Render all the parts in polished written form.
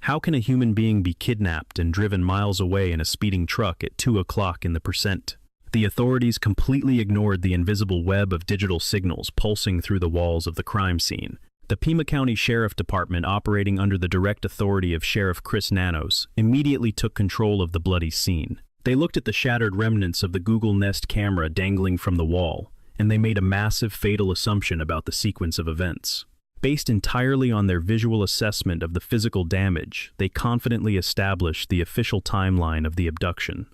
How can a human being be kidnapped and driven miles away in a speeding truck at 2 o'clock in the percent? The authorities completely ignored the invisible web of digital signals pulsing through the walls of the crime scene. The Pima County Sheriff Department, operating under the direct authority of Sheriff Chris Nanos, immediately took control of the bloody scene. They looked at the shattered remnants of the Google Nest camera dangling from the wall, and they made a massive fatal assumption about the sequence of events. Based entirely on their visual assessment of the physical damage, they confidently established the official timeline of the abduction.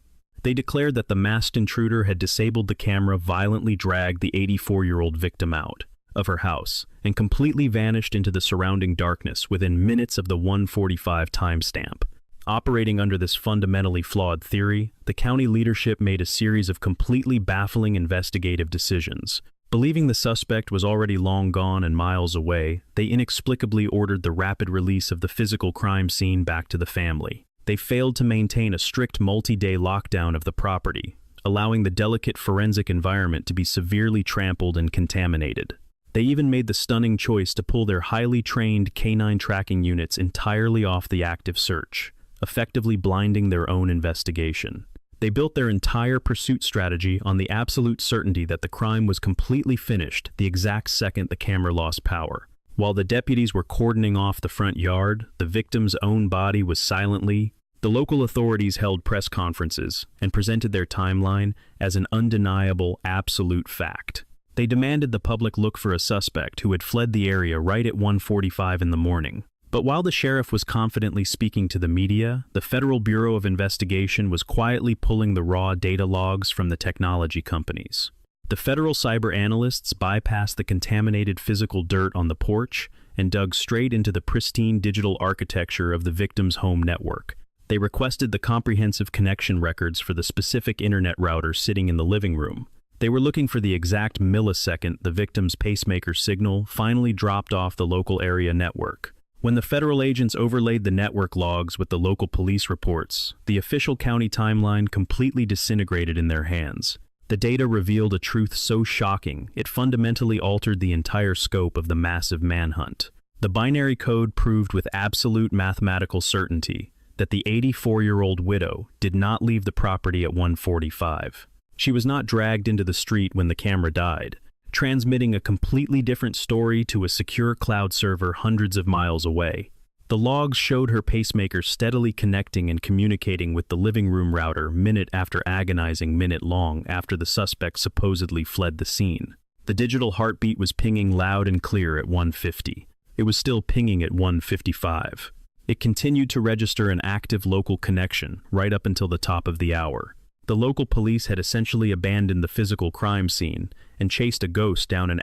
They declared that the masked intruder had disabled the camera, violently dragged the 84-year-old victim out of her house, and completely vanished into the surrounding darkness within minutes of the 1:45 timestamp. Operating under this fundamentally flawed theory, the county leadership made a series of completely baffling investigative decisions. Believing the suspect was already long gone and miles away, they inexplicably ordered the rapid release of the physical crime scene back to the family. They failed to maintain a strict multi-day lockdown of the property, allowing the delicate forensic environment to be severely trampled and contaminated. They even made the stunning choice to pull their highly trained canine tracking units entirely off the active search, effectively blinding their own investigation. They built their entire pursuit strategy on the absolute certainty that the crime was completely finished the exact second the camera lost power. While the deputies were cordoning off the front yard, the victim's own body was silently. The local authorities held press conferences and presented their timeline as an undeniable, absolute fact. They demanded the public look for a suspect who had fled the area right at 1:45 in the morning. But while the sheriff was confidently speaking to the media, the Federal Bureau of Investigation was quietly pulling the raw data logs from the technology companies. The federal cyber analysts bypassed the contaminated physical dirt on the porch and dug straight into the pristine digital architecture of the victim's home network. They requested the comprehensive connection records for the specific internet router sitting in the living room. They were looking for the exact millisecond the victim's pacemaker signal finally dropped off the local area network. When the federal agents overlaid the network logs with the local police reports, the official county timeline completely disintegrated in their hands. The data revealed a truth so shocking, it fundamentally altered the entire scope of the massive manhunt. The binary code proved with absolute mathematical certainty that the 84-year-old widow did not leave the property at 1:45. She was not dragged into the street when the camera died, transmitting a completely different story to a secure cloud server hundreds of miles away. The logs showed her pacemaker steadily connecting and communicating with the living room router minute after agonizing minute long after the suspect supposedly fled the scene. The digital heartbeat was pinging loud and clear at 1:50. It was still pinging at 1:55. It continued to register an active local connection right up until the top of the hour. The local police had essentially abandoned the physical crime scene and chased a ghost down an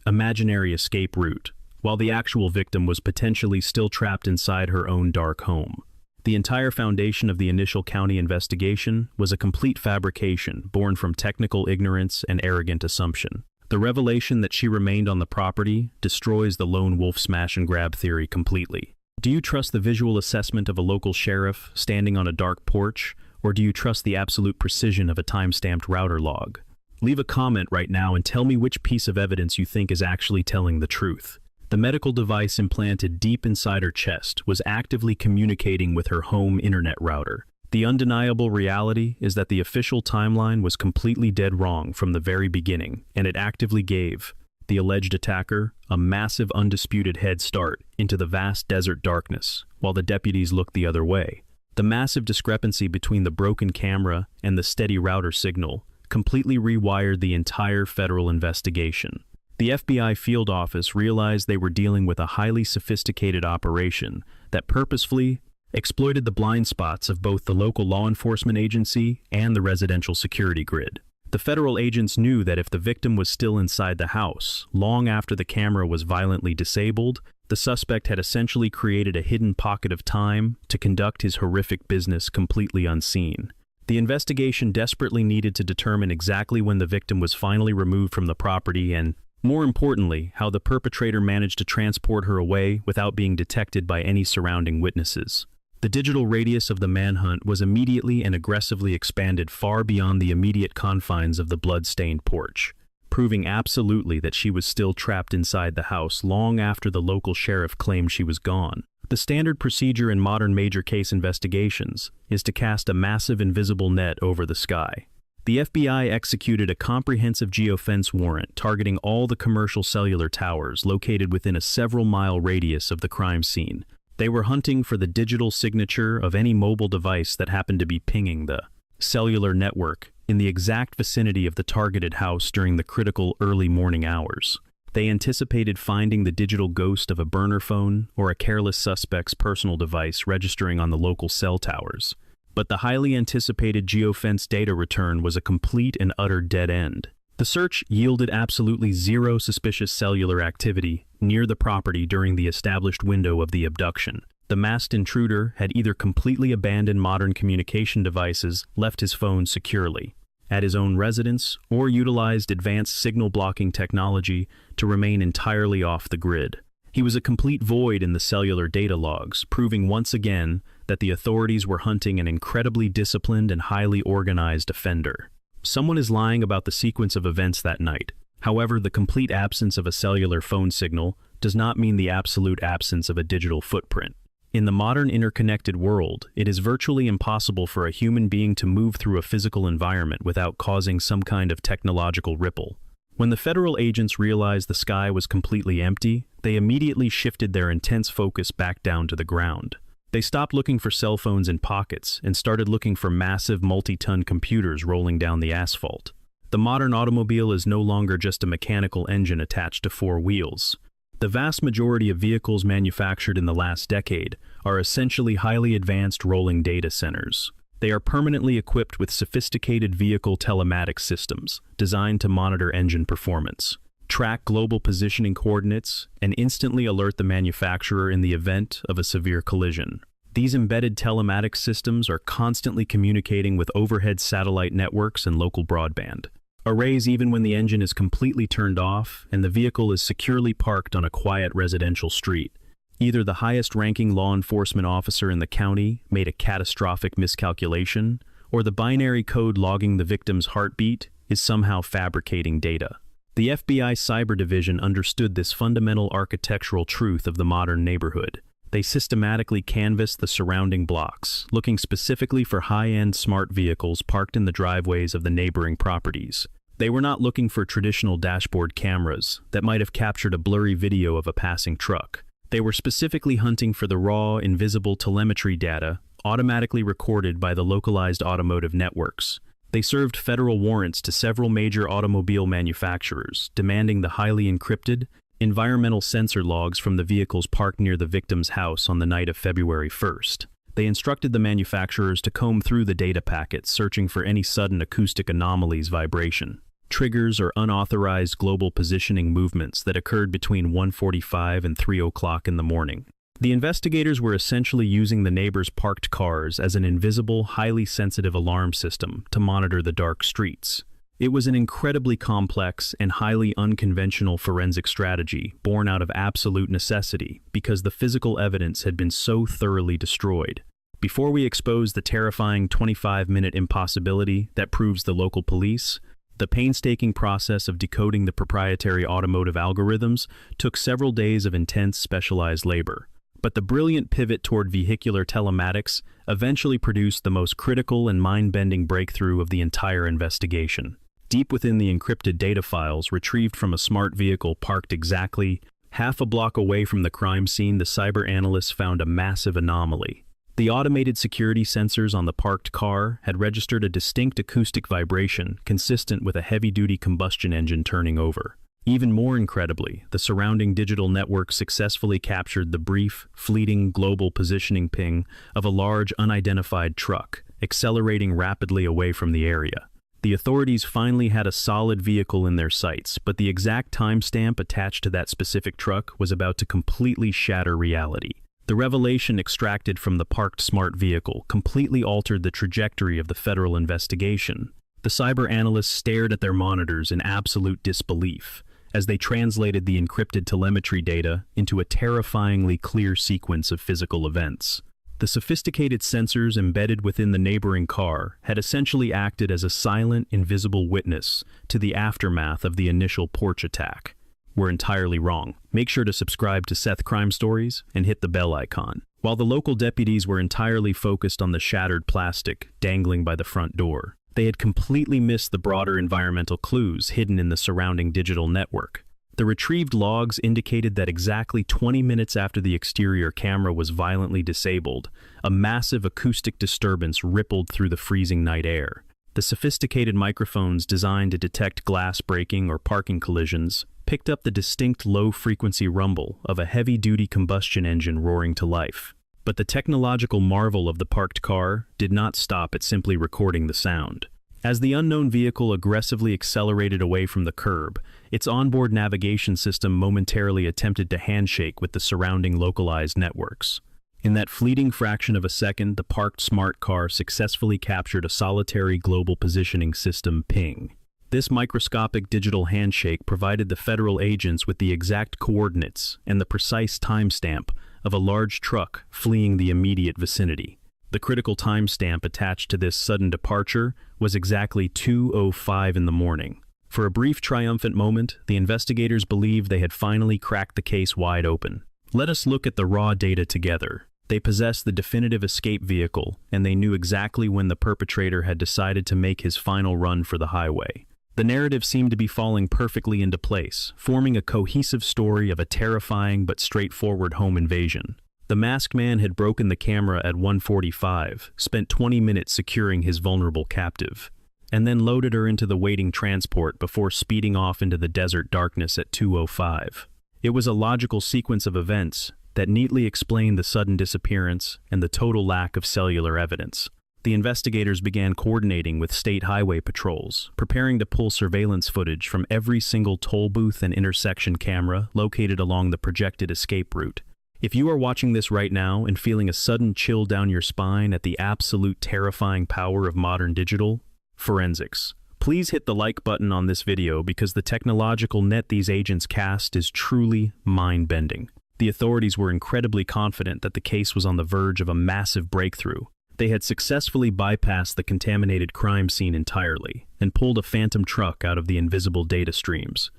imaginary escape route, while the actual victim was potentially still trapped inside her own dark home. The entire foundation of the initial county investigation was a complete fabrication born from technical ignorance and arrogant assumption. The revelation that she remained on the property destroys the lone wolf smash-and-grab theory completely. Do you trust the visual assessment of a local sheriff standing on a dark porch, or do you trust the absolute precision of a time-stamped router log? Leave a comment right now and tell me which piece of evidence you think is actually telling the truth. The medical device implanted deep inside her chest was actively communicating with her home internet router. The undeniable reality is that the official timeline was completely dead wrong from the very beginning, and it actively gave the alleged attacker a massive undisputed head start into the vast desert darkness, while the deputies looked the other way. The massive discrepancy between the broken camera and the steady router signal completely rewired the entire federal investigation. The FBI field office realized they were dealing with a highly sophisticated operation that purposefully exploited the blind spots of both the local law enforcement agency and the residential security grid. The federal agents knew that if the victim was still inside the house, long after the camera was violently disabled, the suspect had essentially created a hidden pocket of time to conduct his horrific business completely unseen. The investigation desperately needed to determine exactly when the victim was finally removed from the property and, more importantly, how the perpetrator managed to transport her away without being detected by any surrounding witnesses. The digital radius of the manhunt was immediately and aggressively expanded far beyond the immediate confines of the blood-stained porch, proving absolutely that she was still trapped inside the house long after the local sheriff claimed she was gone. The standard procedure in modern major case investigations is to cast a massive invisible net over the sky. The FBI executed a comprehensive geofence warrant targeting all the commercial cellular towers located within a several-mile radius of the crime scene. They were hunting for the digital signature of any mobile device that happened to be pinging the cellular network in the exact vicinity of the targeted house during the critical early morning hours. They anticipated finding the digital ghost of a burner phone or a careless suspect's personal device registering on the local cell towers. But the highly anticipated geofence data return was a complete and utter dead end. The search yielded absolutely zero suspicious cellular activity near the property during the established window of the abduction. The masked intruder had either completely abandoned modern communication devices, left his phone securely at his own residence, or utilized advanced signal blocking technology to remain entirely off the grid. He was a complete void in the cellular data logs, proving once again that the authorities were hunting an incredibly disciplined and highly organized offender. Someone is lying about the sequence of events that night. However, the complete absence of a cellular phone signal does not mean the absolute absence of a digital footprint. In the modern interconnected world, it is virtually impossible for a human being to move through a physical environment without causing some kind of technological ripple. When the federal agents realized the sky was completely empty, they immediately shifted their intense focus back down to the ground. They stopped looking for cell phones in pockets and started looking for massive multi-ton computers rolling down the asphalt. The modern automobile is no longer just a mechanical engine attached to four wheels. The vast majority of vehicles manufactured in the last decade are essentially highly advanced rolling data centers. They are permanently equipped with sophisticated vehicle telematics systems designed to monitor engine performance, track global positioning coordinates, and instantly alert the manufacturer in the event of a severe collision. These embedded telematics systems are constantly communicating with overhead satellite networks and local broadband arrays even when the engine is completely turned off and the vehicle is securely parked on a quiet residential street. Either the highest-ranking law enforcement officer in the county made a catastrophic miscalculation, or the binary code logging the victim's heartbeat is somehow fabricating data. The FBI Cyber Division understood this fundamental architectural truth of the modern neighborhood. They systematically canvassed the surrounding blocks, looking specifically for high-end smart vehicles parked in the driveways of the neighboring properties. They were not looking for traditional dashboard cameras that might have captured a blurry video of a passing truck. They were specifically hunting for the raw, invisible telemetry data automatically recorded by the localized automotive networks. They served federal warrants to several major automobile manufacturers, demanding the highly encrypted, environmental sensor logs from the vehicles parked near the victim's house on the night of February 1st. They instructed the manufacturers to comb through the data packets, searching for any sudden acoustic anomalies, vibration, triggers, or unauthorized global positioning movements that occurred between 1:45 and 3 o'clock in the morning. The investigators were essentially using the neighbors' parked cars as an invisible, highly sensitive alarm system to monitor the dark streets. It was an incredibly complex and highly unconventional forensic strategy born out of absolute necessity because the physical evidence had been so thoroughly destroyed. Before we expose the terrifying 25-minute impossibility that proves the local police, the painstaking process of decoding the proprietary automotive algorithms took several days of intense specialized labor. But the brilliant pivot toward vehicular telematics eventually produced the most critical and mind-bending breakthrough of the entire investigation. Deep within the encrypted data files retrieved from a smart vehicle parked exactly half a block away from the crime scene, the cyber analysts found a massive anomaly. The automated security sensors on the parked car had registered a distinct acoustic vibration consistent with a heavy-duty combustion engine turning over. Even more incredibly, the surrounding digital network successfully captured the brief, fleeting global positioning ping of a large unidentified truck, accelerating rapidly away from the area. The authorities finally had a solid vehicle in their sights, but the exact timestamp attached to that specific truck was about to completely shatter reality. The revelation extracted from the parked smart vehicle completely altered the trajectory of the federal investigation. The cyber analysts stared at their monitors in absolute disbelief as they translated the encrypted telemetry data into a terrifyingly clear sequence of physical events. The sophisticated sensors embedded within the neighboring car had essentially acted as a silent, invisible witness to the aftermath of the initial porch attack. were entirely wrong. Make sure to subscribe to Seth Crime Stories and hit the bell icon. While the local deputies were entirely focused on the shattered plastic dangling by the front door, they had completely missed the broader environmental clues hidden in the surrounding digital network. The retrieved logs indicated that exactly 20 minutes after the exterior camera was violently disabled, a massive acoustic disturbance rippled through the freezing night air. The sophisticated microphones designed to detect glass breaking or parking collisions picked up the distinct low-frequency rumble of a heavy-duty combustion engine roaring to life. But the technological marvel of the parked car did not stop at simply recording the sound. As the unknown vehicle aggressively accelerated away from the curb, its onboard navigation system momentarily attempted to handshake with the surrounding localized networks. In that fleeting fraction of a second, the parked smart car successfully captured a solitary global positioning system ping. This microscopic digital handshake provided the federal agents with the exact coordinates and the precise timestamp of a large truck fleeing the immediate vicinity. The critical timestamp attached to this sudden departure was exactly 2:05 in the morning. For a brief triumphant moment, the investigators believed they had finally cracked the case wide open. Let us look at the raw data together. They possessed the definitive escape vehicle, and they knew exactly when the perpetrator had decided to make his final run for the highway. The narrative seemed to be falling perfectly into place, forming a cohesive story of a terrifying but straightforward home invasion. The masked man had broken the camera at 1:45, spent 20 minutes securing his vulnerable captive, and then loaded her into the waiting transport before speeding off into the desert darkness at 2:05. It was a logical sequence of events that neatly explained the sudden disappearance and the total lack of cellular evidence. The investigators began coordinating with state highway patrols, preparing to pull surveillance footage from every single toll booth and intersection camera located along the projected escape route. If you are watching this right now and feeling a sudden chill down your spine at the absolute terrifying power of modern digital forensics, please hit the like button on this video because the technological net these agents cast is truly mind-bending. The authorities were incredibly confident that the case was on the verge of a massive breakthrough. They had successfully bypassed the contaminated crime scene entirely and pulled a phantom truck out of the invisible data streams.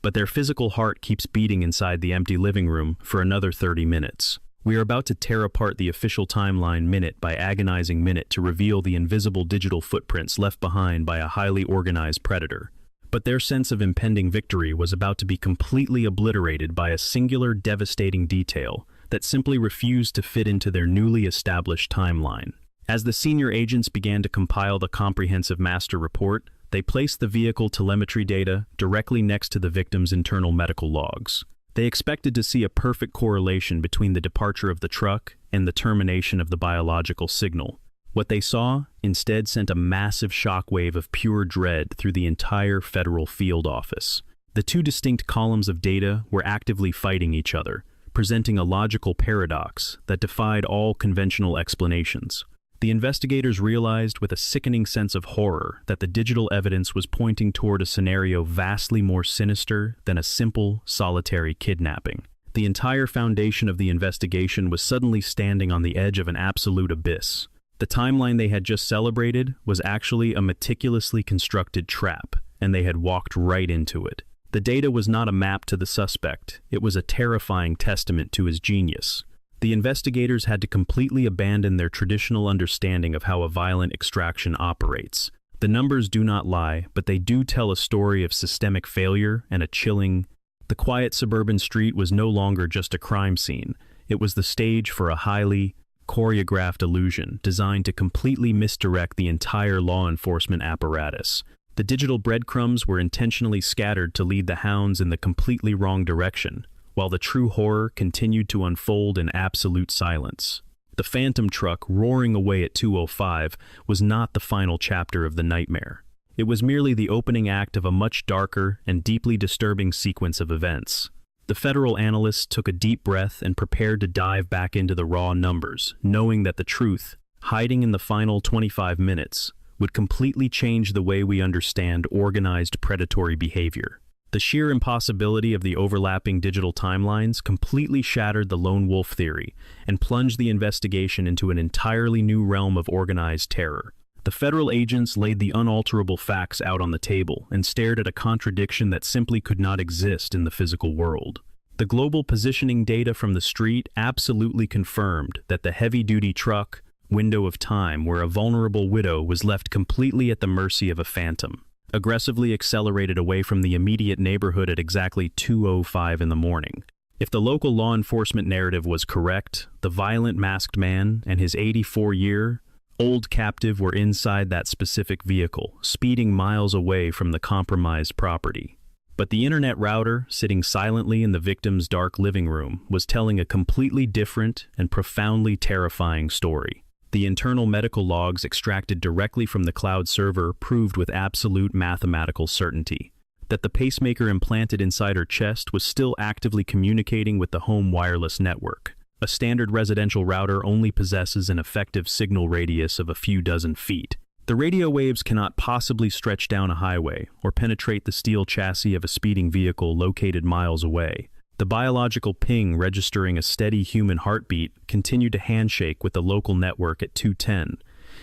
But their physical heart keeps beating inside the empty living room for another 30 minutes. We are about to tear apart the official timeline minute by agonizing minute to reveal the invisible digital footprints left behind by a highly organized predator. But their sense of impending victory was about to be completely obliterated by a singular devastating detail that simply refused to fit into their newly established timeline. As the senior agents began to compile the comprehensive master report, they placed the vehicle telemetry data directly next to the victim's internal medical logs. They expected to see a perfect correlation between the departure of the truck and the termination of the biological signal. What they saw instead sent a massive shockwave of pure dread through the entire federal field office. The two distinct columns of data were actively fighting each other, presenting a logical paradox that defied all conventional explanations. The investigators realized with a sickening sense of horror that the digital evidence was pointing toward a scenario vastly more sinister than a simple, solitary kidnapping. The entire foundation of the investigation was suddenly standing on the edge of an absolute abyss. The timeline they had just celebrated was actually a meticulously constructed trap, and they had walked right into it. The data was not a map to the suspect, it was a terrifying testament to his genius. The investigators had to completely abandon their traditional understanding of how a violent extraction operates. The numbers do not lie, but they do tell a story of systemic failure and a chilling. The quiet suburban street was no longer just a crime scene. It was the stage for a highly choreographed illusion designed to completely misdirect the entire law enforcement apparatus. The digital breadcrumbs were intentionally scattered to lead the hounds in the completely wrong direction, while the true horror continued to unfold in absolute silence. The phantom truck roaring away at 2:05 was not the final chapter of the nightmare. It was merely the opening act of a much darker and deeply disturbing sequence of events. The federal analysts took a deep breath and prepared to dive back into the raw numbers, knowing that the truth, hiding in the final 25 minutes, would completely change the way we understand organized predatory behavior. The sheer impossibility of the overlapping digital timelines completely shattered the lone wolf theory and plunged the investigation into an entirely new realm of organized terror. The federal agents laid the unalterable facts out on the table and stared at a contradiction that simply could not exist in the physical world. The global positioning data from the street absolutely confirmed that the heavy-duty truck, window of time where a vulnerable widow was left completely at the mercy of a phantom, aggressively accelerated away from the immediate neighborhood at exactly 2:05 in the morning. If the local law enforcement narrative was correct, the violent masked man and his 84-year-old captive were inside that specific vehicle, speeding miles away from the compromised property. But the internet router, sitting silently in the victim's dark living room, was telling a completely different and profoundly terrifying story. The internal medical logs extracted directly from the cloud server proved with absolute mathematical certainty that the pacemaker implanted inside her chest was still actively communicating with the home wireless network. A standard residential router only possesses an effective signal radius of a few dozen feet. The radio waves cannot possibly stretch down a highway or penetrate the steel chassis of a speeding vehicle located miles away. The biological ping registering a steady human heartbeat continued to handshake with the local network at 2:10.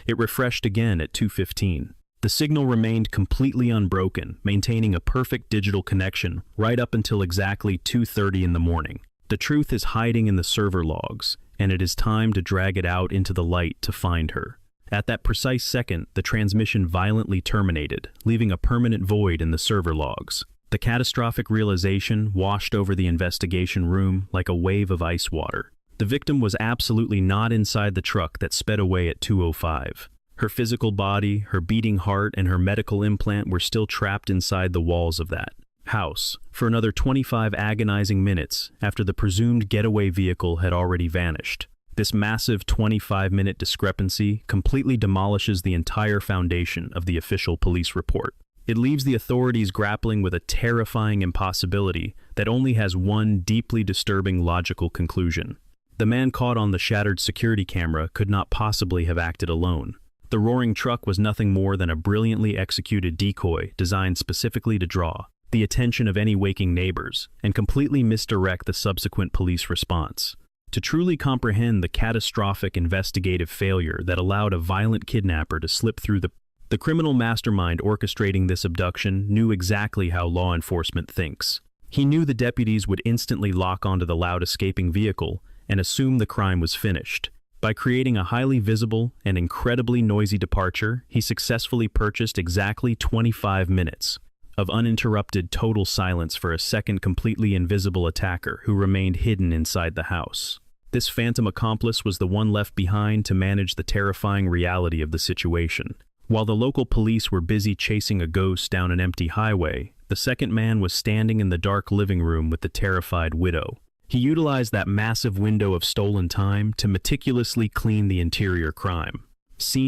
It refreshed again at 2:15. The signal remained completely unbroken, maintaining a perfect digital connection right up until exactly 2:30 in the morning. The truth is hiding in the server logs, and it is time to drag it out into the light to find her. At that precise second, the transmission violently terminated, leaving a permanent void in the server logs. The catastrophic realization washed over the investigation room like a wave of ice water. The victim was absolutely not inside the truck that sped away at 2:05. Her physical body, her beating heart, and her medical implant were still trapped inside the walls of that house for another 25 agonizing minutes after the presumed getaway vehicle had already vanished. This massive 25-minute discrepancy completely demolishes the entire foundation of the official police report. It leaves the authorities grappling with a terrifying impossibility that only has one deeply disturbing logical conclusion. The man caught on the shattered security camera could not possibly have acted alone. The roaring truck was nothing more than a brilliantly executed decoy designed specifically to draw the attention of any waking neighbors and completely misdirect the subsequent police response. To truly comprehend the catastrophic investigative failure that allowed a violent kidnapper to slip through the criminal mastermind orchestrating this abduction knew exactly how law enforcement thinks. He knew the deputies would instantly lock onto the loud escaping vehicle and assume the crime was finished. By creating a highly visible and incredibly noisy departure, he successfully purchased exactly 25 minutes of uninterrupted total silence for a second completely invisible attacker who remained hidden inside the house. This phantom accomplice was the one left behind to manage the terrifying reality of the situation. While the local police were busy chasing a ghost down an empty highway, the second man was standing in the dark living room with the terrified widow. He utilized that massive window of stolen time to meticulously clean the interior crime,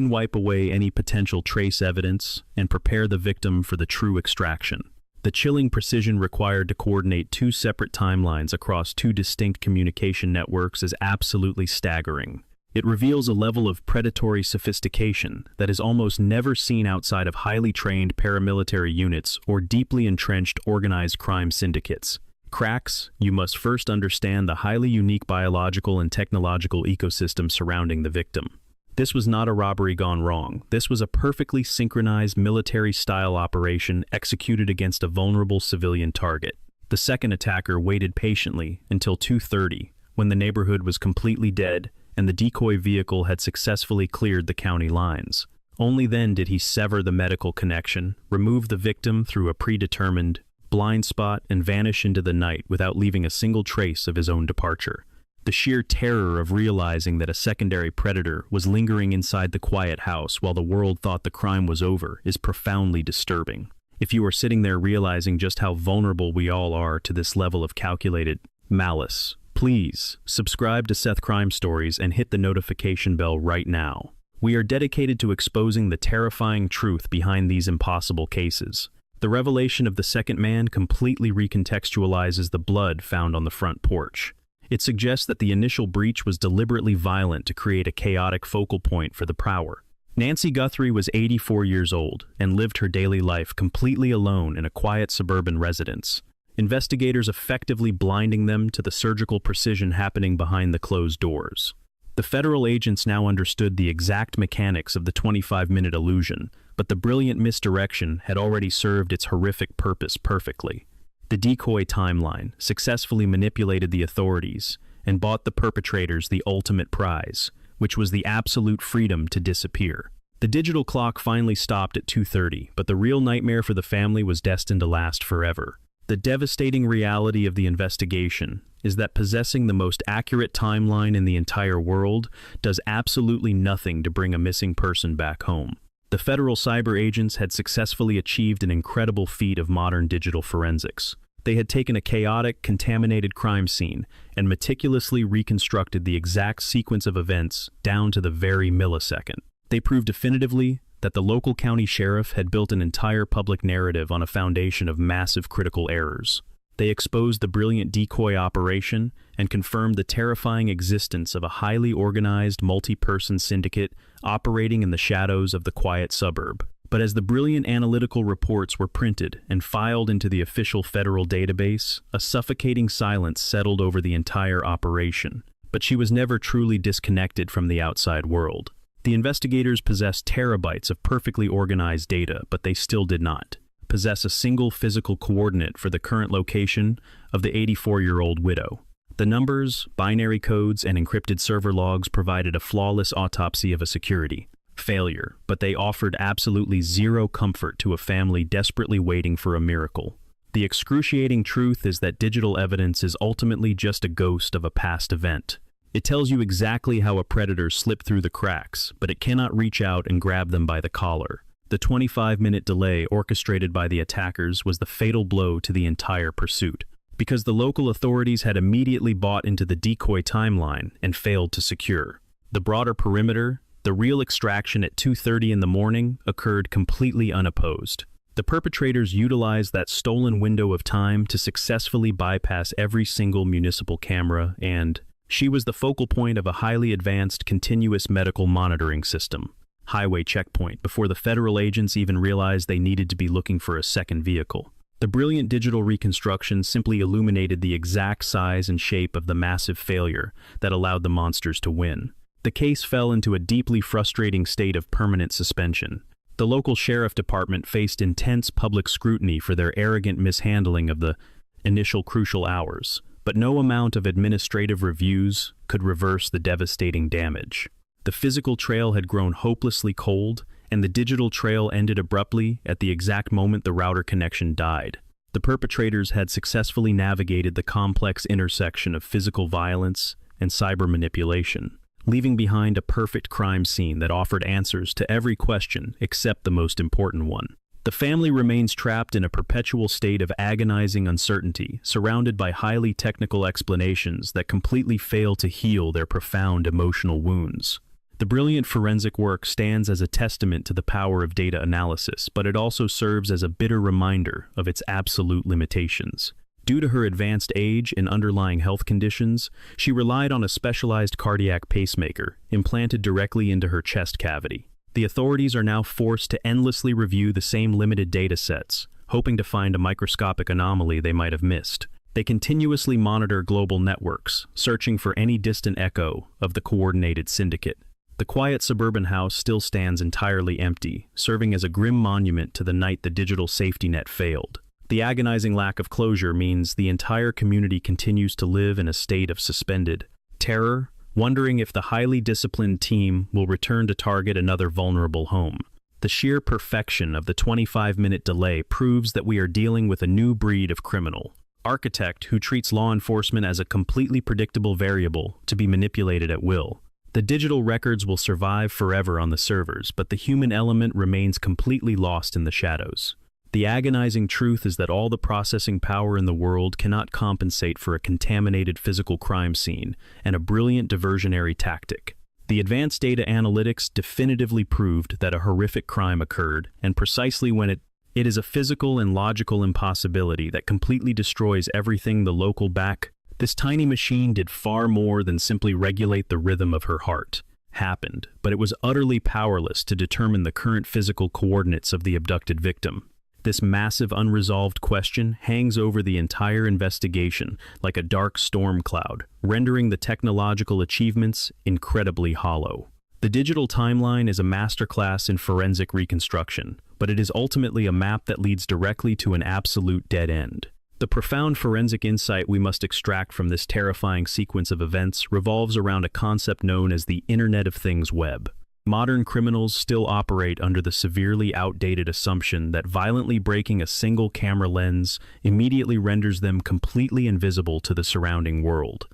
wipe away any potential trace evidence, and prepare the victim for the true extraction. The chilling precision required to coordinate two separate timelines across two distinct communication networks is absolutely staggering. It reveals a level of predatory sophistication that is almost never seen outside of highly trained paramilitary units or deeply entrenched organized crime syndicates. Cracks, you must first understand the highly unique biological and technological ecosystem surrounding the victim. This was not a robbery gone wrong. This was a perfectly synchronized military-style operation executed against a vulnerable civilian target. The second attacker waited patiently until 2:30, when the neighborhood was completely dead and the decoy vehicle had successfully cleared the county lines. Only then did he sever the medical connection, remove the victim through a predetermined blind spot, and vanish into the night without leaving a single trace of his own departure. The sheer terror of realizing that a secondary predator was lingering inside the quiet house while the world thought the crime was over is profoundly disturbing. If you are sitting there realizing just how vulnerable we all are to this level of calculated malice, please subscribe to Seth Crime Stories and hit the notification bell right now. We are dedicated to exposing the terrifying truth behind these impossible cases. The revelation of the second man completely recontextualizes the blood found on the front porch. It suggests that the initial breach was deliberately violent to create a chaotic focal point for the prowler. Nancy Guthrie was 84 years old and lived her daily life completely alone in a quiet suburban residence, investigators effectively blinding them to the surgical precision happening behind the closed doors. The federal agents now understood the exact mechanics of the 25-minute illusion, but the brilliant misdirection had already served its horrific purpose perfectly. The decoy timeline successfully manipulated the authorities and bought the perpetrators the ultimate prize, which was the absolute freedom to disappear. The digital clock finally stopped at 2:30, but the real nightmare for the family was destined to last forever. The devastating reality of the investigation is that possessing the most accurate timeline in the entire world does absolutely nothing to bring a missing person back home. The federal cyber agents had successfully achieved an incredible feat of modern digital forensics. They had taken a chaotic, contaminated crime scene and meticulously reconstructed the exact sequence of events down to the very millisecond. They proved definitively that the local county sheriff had built an entire public narrative on a foundation of massive critical errors. They exposed the brilliant decoy operation and confirmed the terrifying existence of a highly organized multi-person syndicate operating in the shadows of the quiet suburb. But as the brilliant analytical reports were printed and filed into the official federal database, a suffocating silence settled over the entire operation. But she was never truly disconnected from the outside world. The investigators possessed terabytes of perfectly organized data, but they still did not possess a single physical coordinate for the current location of the 84-year-old widow. The numbers, binary codes, and encrypted server logs provided a flawless autopsy of a security failure, but they offered absolutely zero comfort to a family desperately waiting for a miracle. The excruciating truth is that digital evidence is ultimately just a ghost of a past event. It tells you exactly how a predator slipped through the cracks, but it cannot reach out and grab them by the collar. The 25-minute delay orchestrated by the attackers was the fatal blow to the entire pursuit, because the local authorities had immediately bought into the decoy timeline and failed to secure the broader perimeter. The real extraction at 2:30 in the morning occurred completely unopposed. The perpetrators utilized that stolen window of time to successfully bypass every single municipal camera, and she was the focal point of a highly advanced continuous medical monitoring system, highway checkpoint, before the federal agents even realized they needed to be looking for a second vehicle. The brilliant digital reconstruction simply illuminated the exact size and shape of the massive failure that allowed the monsters to win. The case fell into a deeply frustrating state of permanent suspension. The local sheriff department faced intense public scrutiny for their arrogant mishandling of the initial crucial hours, but no amount of administrative reviews could reverse the devastating damage. The physical trail had grown hopelessly cold, and the digital trail ended abruptly at the exact moment the router connection died. The perpetrators had successfully navigated the complex intersection of physical violence and cyber manipulation, leaving behind a perfect crime scene that offered answers to every question except the most important one. The family remains trapped in a perpetual state of agonizing uncertainty, surrounded by highly technical explanations that completely fail to heal their profound emotional wounds. The brilliant forensic work stands as a testament to the power of data analysis, but it also serves as a bitter reminder of its absolute limitations. Due to her advanced age and underlying health conditions, she relied on a specialized cardiac pacemaker implanted directly into her chest cavity. The authorities are now forced to endlessly review the same limited data sets, hoping to find a microscopic anomaly they might have missed. They continuously monitor global networks, searching for any distant echo of the coordinated syndicate. The quiet suburban house still stands entirely empty, serving as a grim monument to the night the digital safety net failed. The agonizing lack of closure means the entire community continues to live in a state of suspended terror, wondering if the highly disciplined team will return to target another vulnerable home. The sheer perfection of the 25-minute delay proves that we are dealing with a new breed of criminal architect who treats law enforcement as a completely predictable variable to be manipulated at will. The digital records will survive forever on the servers, but the human element remains completely lost in the shadows. The agonizing truth is that all the processing power in the world cannot compensate for a contaminated physical crime scene and a brilliant diversionary tactic. The advanced data analytics definitively proved that a horrific crime occurred, and precisely when it is a physical and logical impossibility that completely destroys everything the local back. This tiny machine did far more than simply regulate the rhythm of her heart. Happened, but it was utterly powerless to determine the current physical coordinates of the abducted victim. This massive unresolved question hangs over the entire investigation like a dark storm cloud, rendering the technological achievements incredibly hollow. The digital timeline is a masterclass in forensic reconstruction, but it is ultimately a map that leads directly to an absolute dead end. The profound forensic insight we must extract from this terrifying sequence of events revolves around a concept known as the Internet of Things web. Modern criminals still operate under the severely outdated assumption that violently breaking a single camera lens immediately renders them completely invisible to the surrounding world.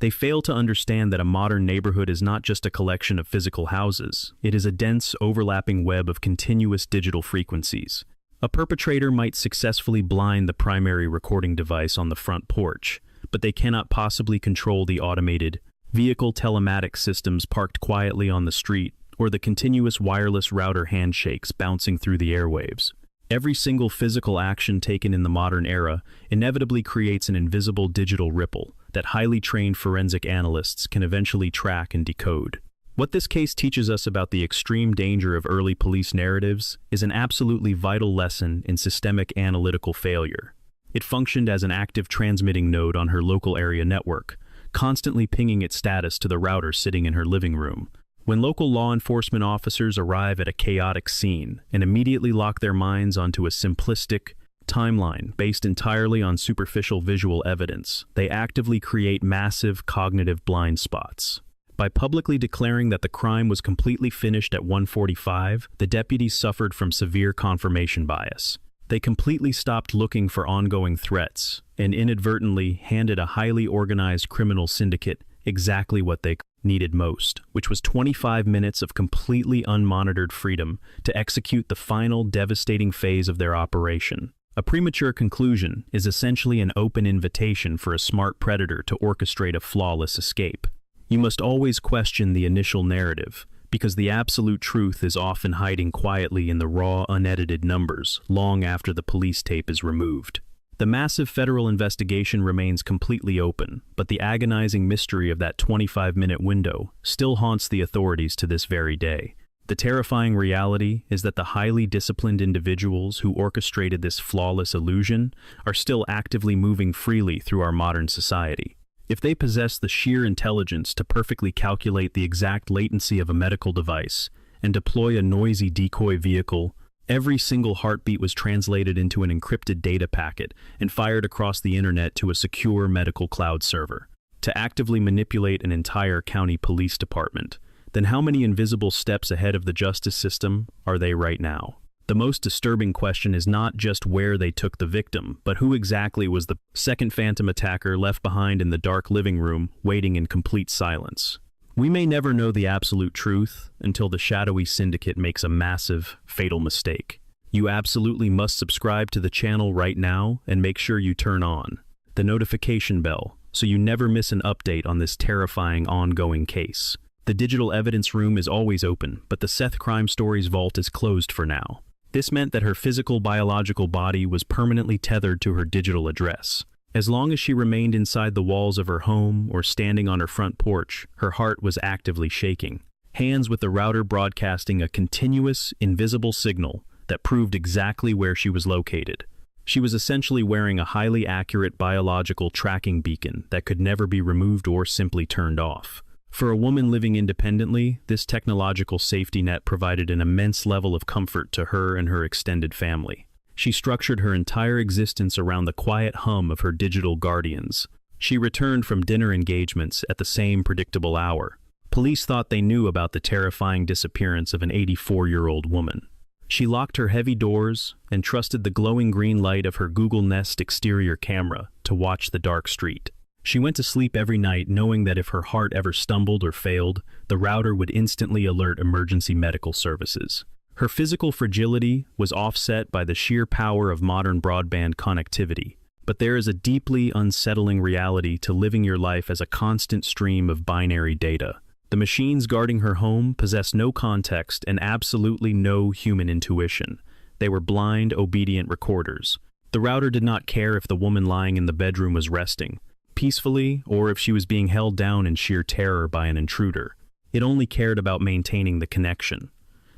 They fail to understand that a modern neighborhood is not just a collection of physical houses, it is a dense, overlapping web of continuous digital frequencies. A perpetrator might successfully blind the primary recording device on the front porch, but they cannot possibly control the automated vehicle telematics systems parked quietly on the street, or the continuous wireless router handshakes bouncing through the airwaves. Every single physical action taken in the modern era inevitably creates an invisible digital ripple that highly trained forensic analysts can eventually track and decode. What this case teaches us about the extreme danger of early police narratives is an absolutely vital lesson in systemic analytical failure. It functioned as an active transmitting node on her local area network, constantly pinging its status to the router sitting in her living room. When local law enforcement officers arrive at a chaotic scene and immediately lock their minds onto a simplistic timeline based entirely on superficial visual evidence, they actively create massive cognitive blind spots. By publicly declaring that the crime was completely finished at 1:45, the deputies suffered from severe confirmation bias. They completely stopped looking for ongoing threats and inadvertently handed a highly organized criminal syndicate exactly what they needed most, which was 25 minutes of completely unmonitored freedom to execute the final devastating phase of their operation. A premature conclusion is essentially an open invitation for a smart predator to orchestrate a flawless escape. You must always question the initial narrative, because the absolute truth is often hiding quietly in the raw, unedited numbers long after the police tape is removed. The massive federal investigation remains completely open, but the agonizing mystery of that 25-minute window still haunts the authorities to this very day. The terrifying reality is that the highly disciplined individuals who orchestrated this flawless illusion are still actively moving freely through our modern society. If they possess the sheer intelligence to perfectly calculate the exact latency of a medical device and deploy a noisy decoy vehicle, every single heartbeat was translated into an encrypted data packet and fired across the internet to a secure medical cloud server. To actively manipulate an entire county police department, then how many invisible steps ahead of the justice system are they right now? The most disturbing question is not just where they took the victim, but who exactly was the second phantom attacker left behind in the dark living room, waiting in complete silence. We may never know the absolute truth until the shadowy syndicate makes a massive, fatal mistake. You absolutely must subscribe to the channel right now and make sure you turn on the notification bell so you never miss an update on this terrifying ongoing case. The digital evidence room is always open, but the Seth Crime Stories vault is closed for now. This meant that her physical biological body was permanently tethered to her digital address. As long as she remained inside the walls of her home or standing on her front porch, her heart was actively shaking, hands with the router broadcasting a continuous, invisible signal that proved exactly where she was located. She was essentially wearing a highly accurate biological tracking beacon that could never be removed or simply turned off. For a woman living independently, this technological safety net provided an immense level of comfort to her and her extended family. She structured her entire existence around the quiet hum of her digital guardians. She returned from dinner engagements at the same predictable hour. Police thought they knew about the terrifying disappearance of an 84-year-old woman. She locked her heavy doors and trusted the glowing green light of her Google Nest exterior camera to watch the dark street. She went to sleep every night knowing that if her heart ever stumbled or failed, the router would instantly alert emergency medical services. Her physical fragility was offset by the sheer power of modern broadband connectivity, but there is a deeply unsettling reality to living your life as a constant stream of binary data. The machines guarding her home possessed no context and absolutely no human intuition. They were blind, obedient recorders. The router did not care if the woman lying in the bedroom was resting peacefully or if she was being held down in sheer terror by an intruder. It only cared about maintaining the connection.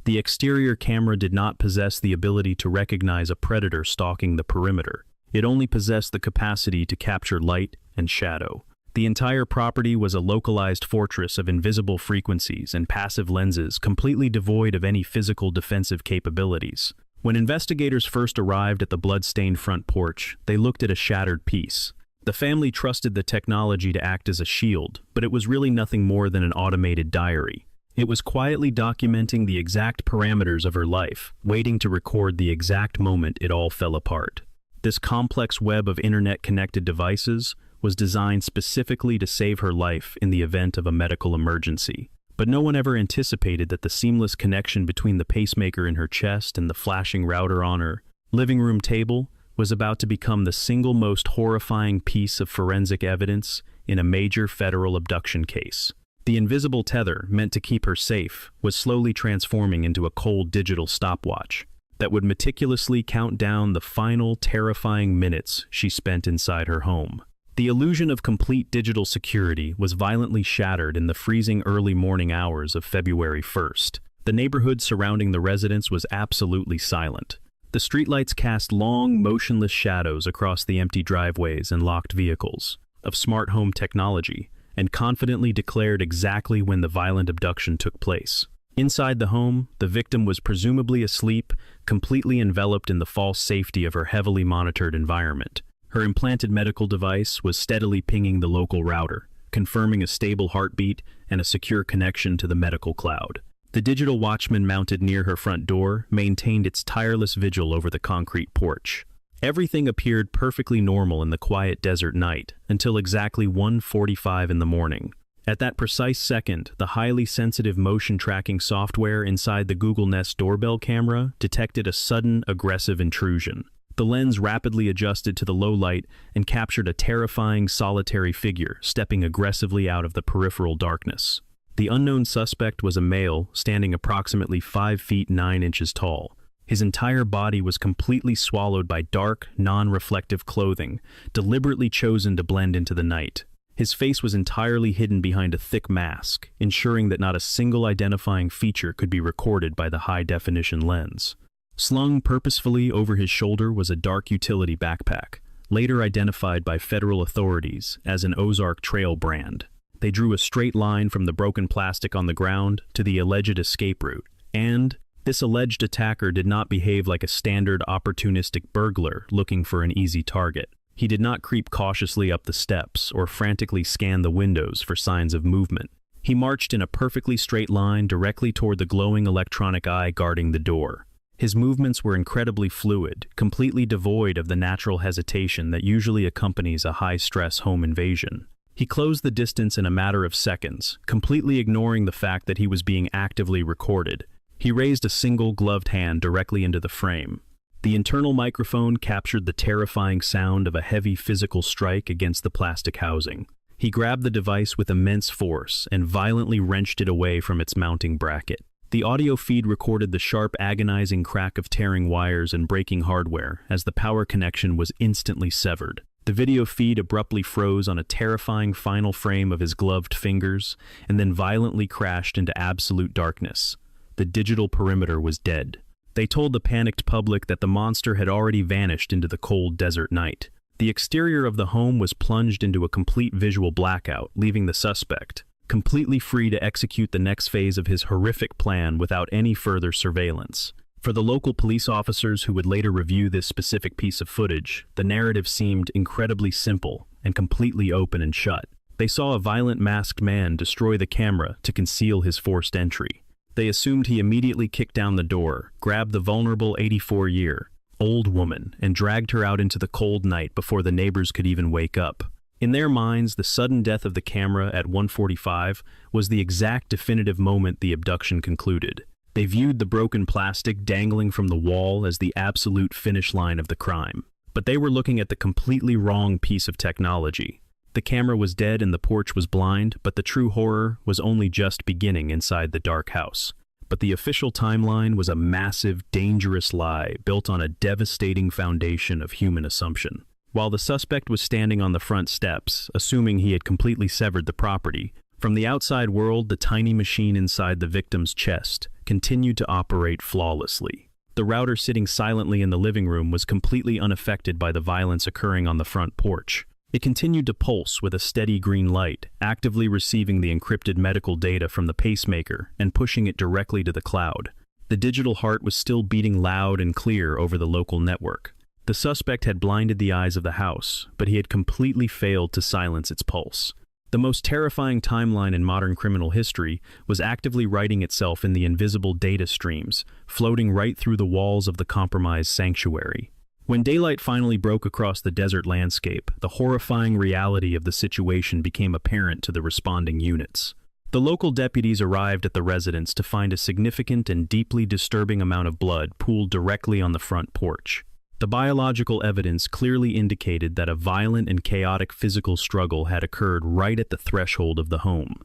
The exterior camera did not possess the ability to recognize a predator stalking the perimeter. It only possessed the capacity to capture light and shadow. The entire property was a localized fortress of invisible frequencies and passive lenses completely devoid of any physical defensive capabilities. When investigators first arrived at the blood-stained front porch, they looked at a shattered piece. The family trusted the technology to act as a shield, but it was really nothing more than an automated diary. It was quietly documenting the exact parameters of her life, waiting to record the exact moment it all fell apart. This complex web of internet-connected devices was designed specifically to save her life in the event of a medical emergency. But no one ever anticipated that the seamless connection between the pacemaker in her chest and the flashing router on her living room table was about to become the single most horrifying piece of forensic evidence in a major federal abduction case. The invisible tether, meant to keep her safe, was slowly transforming into a cold digital stopwatch that would meticulously count down the final terrifying minutes she spent inside her home. The illusion of complete digital security was violently shattered in the freezing early morning hours of February 1st. The neighborhood surrounding the residence was absolutely silent. The streetlights cast long, motionless shadows across the empty driveways and locked vehicles of smart home technology, and confidently declared exactly when the violent abduction took place. Inside the home, the victim was presumably asleep, completely enveloped in the false safety of her heavily monitored environment. Her implanted medical device was steadily pinging the local router, confirming a stable heartbeat and a secure connection to the medical cloud. The digital watchman mounted near her front door maintained its tireless vigil over the concrete porch. Everything appeared perfectly normal in the quiet desert night until exactly 1:45 in the morning. At that precise second, the highly sensitive motion tracking software inside the Google Nest doorbell camera detected a sudden, aggressive intrusion. The lens rapidly adjusted to the low light and captured a terrifying, solitary figure stepping aggressively out of the peripheral darkness. The unknown suspect was a male standing approximately 5 feet 9 inches tall. His entire body was completely swallowed by dark, non-reflective clothing, deliberately chosen to blend into the night. His face was entirely hidden behind a thick mask, ensuring that not a single identifying feature could be recorded by the high-definition lens. Slung purposefully over his shoulder was a dark utility backpack, later identified by federal authorities as an Ozark Trail brand. They drew a straight line from the broken plastic on the ground to the alleged escape route, and this alleged attacker did not behave like a standard opportunistic burglar looking for an easy target. He did not creep cautiously up the steps or frantically scan the windows for signs of movement. He marched in a perfectly straight line directly toward the glowing electronic eye guarding the door. His movements were incredibly fluid, completely devoid of the natural hesitation that usually accompanies a high-stress home invasion. He closed the distance in a matter of seconds, completely ignoring the fact that he was being actively recorded. He raised a single gloved hand directly into the frame. The internal microphone captured the terrifying sound of a heavy physical strike against the plastic housing. He grabbed the device with immense force and violently wrenched it away from its mounting bracket. The audio feed recorded the sharp, agonizing crack of tearing wires and breaking hardware as the power connection was instantly severed. The video feed abruptly froze on a terrifying final frame of his gloved fingers and then violently crashed into absolute darkness. The digital perimeter was dead. They told the panicked public that the monster had already vanished into the cold desert night. The exterior of the home was plunged into a complete visual blackout, leaving the suspect completely free to execute the next phase of his horrific plan without any further surveillance. For the local police officers who would later review this specific piece of footage, the narrative seemed incredibly simple and completely open and shut. They saw a violent masked man destroy the camera to conceal his forced entry. They assumed he immediately kicked down the door, grabbed the vulnerable 84-year-old woman, and dragged her out into the cold night before the neighbors could even wake up. In their minds, the sudden death of the camera at 1:45 was the exact definitive moment the abduction concluded. They viewed the broken plastic dangling from the wall as the absolute finish line of the crime. But they were looking at the completely wrong piece of technology. The camera was dead and the porch was blind, but the true horror was only just beginning inside the dark house. But the official timeline was a massive, dangerous lie built on a devastating foundation of human assumption. While the suspect was standing on the front steps, assuming he had completely severed the property, from the outside world, the tiny machine inside the victim's chest continued to operate flawlessly. The router sitting silently in the living room was completely unaffected by the violence occurring on the front porch. It continued to pulse with a steady green light, actively receiving the encrypted medical data from the pacemaker and pushing it directly to the cloud. The digital heart was still beating loud and clear over the local network. The suspect had blinded the eyes of the house, but he had completely failed to silence its pulse. The most terrifying timeline in modern criminal history was actively writing itself in the invisible data streams, floating right through the walls of the compromised sanctuary. When daylight finally broke across the desert landscape, the horrifying reality of the situation became apparent to the responding units. The local deputies arrived at the residence to find a significant and deeply disturbing amount of blood pooled directly on the front porch. The biological evidence clearly indicated that a violent and chaotic physical struggle had occurred right at the threshold of the home.